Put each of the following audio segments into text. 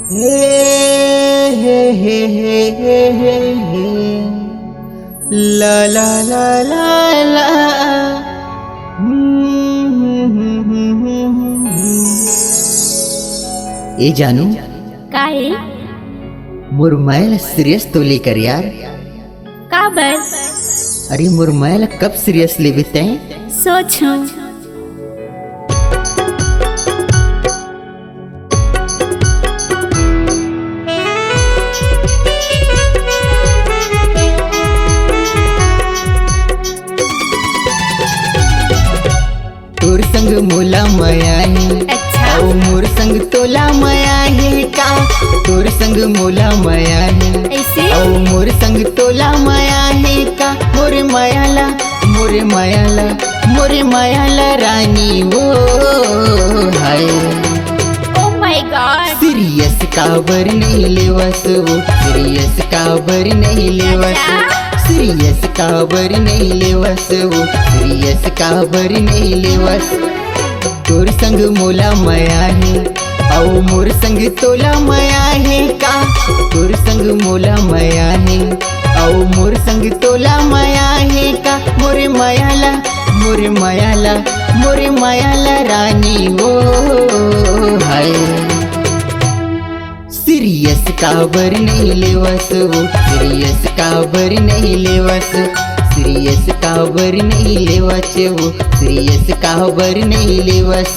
ला ला ला ला ला। ए जानू काय मुरमायला सिरियस तो लेकर यार। का बर अरे मुरमायला कब सीरियस ले बिते सोचूं तोर संग मोला माया है। अच्छा ओ मोर संग तोला माया है का। तोर संग मोला माया है। ऐसे ओ मोर संग तोला माया है का। मोरे मायाला मोरे मायाला मोरे मायाला रानी वो हाय। ओ माय गॉड सीरियस काबर नहीं लेवस वो। सीरियस काबर नहीं लेवस। सीरियस काबर नहीं लेवस वो। सीरियस काबर नहीं लेवस। तोर संग मोला माया है। आओ मोर संग तोला माया है का। तोर संग मोला माया है। आओ मोर संग तोला माया है का। मोरे मायाला मोरे मायाला मोरे मायाला रानी वो हाय। सीरियस काबर नहीं लेवस वो। सीरियस काबर नहीं लेवस। सीरियस काबर नहीं लेवस वो। सीरियस काबर नहीं लेवस।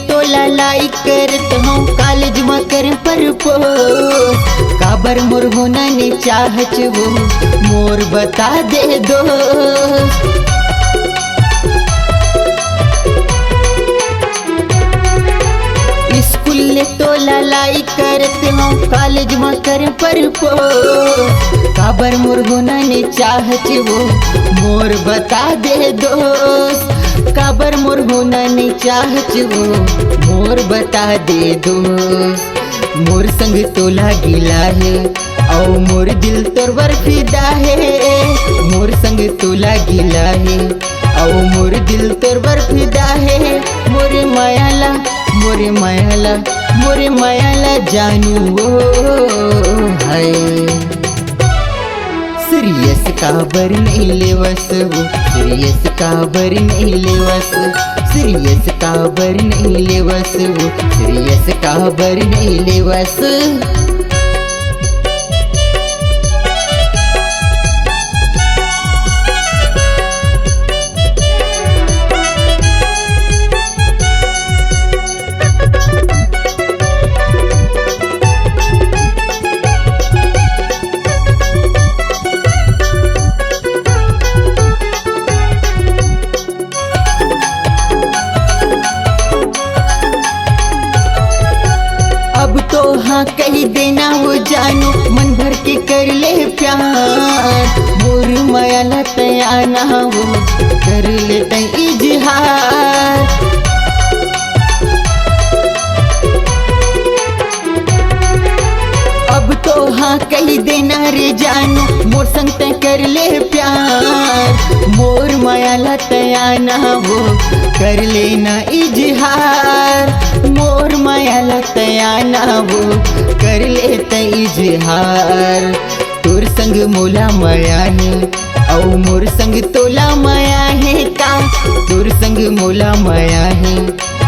तोला लाइक करत हूँ कॉलेज में कर परपोज। काबर मोर होना ने चाहत वो मोर बता दे दो। स्कूल ले तोला लाइक करत हूँ कॉलेज में कर परपोज। काबर मोर होना ने चाहत वो मोर बता दे दोस्त। काबर मोर होना नहीं चाहत वो मोर बता दे दो। मोर संग तोला गिला है। औ मोर दिल तोर बर फिदा है। मोर संग तोला गिला है। औ मोर दिल तोर बर फिदा है। मोरे मायाला मोरे मायाला मोरे मायाला जानू वो हाय। सीरियस काबर नहीं लेवस वो। सीरियस काबर नहीं लेवस। सीरियस काबर नहीं लेवस वो। सीरियस काबर नहीं लेवस। अब तो हाँ कही देना वो जानू मन भर के कर ले प्यार। मोर मायाला तयाना वो कर ले इजहार। अब तो हाँ कही देना रे जानू मोर संग तय कर ले प्यार। मोर मायाला तयाना वो कर लेना इजहार। मोर मायाला तयाना वो कर लेता इजहार। तोर संग मोला माया है। औ मोर संग तोला माया है का। तोर संग मोला माया है।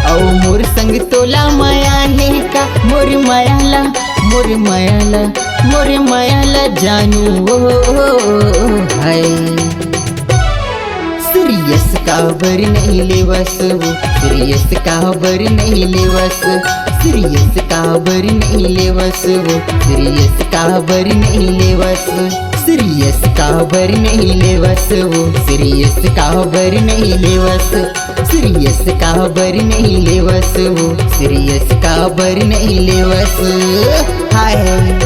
औ मोर संग तोला माया है का। मोर मायाला मोर मायाला मोर मायाला जानू वो हाय। सीरियस काबर नहीं लेवस वो। सीरियस काबर नहीं लेवस। सीरियस काबर नहीं लेवस वो। सीरियस काबर नहीं लेवस। सीरियस काबर नहीं लेवस वो। सीरियस काबर नहीं लेवस। सीरियस काबर नहीं लेवस वो। सीरियस काबर नहीं लेवस। हाय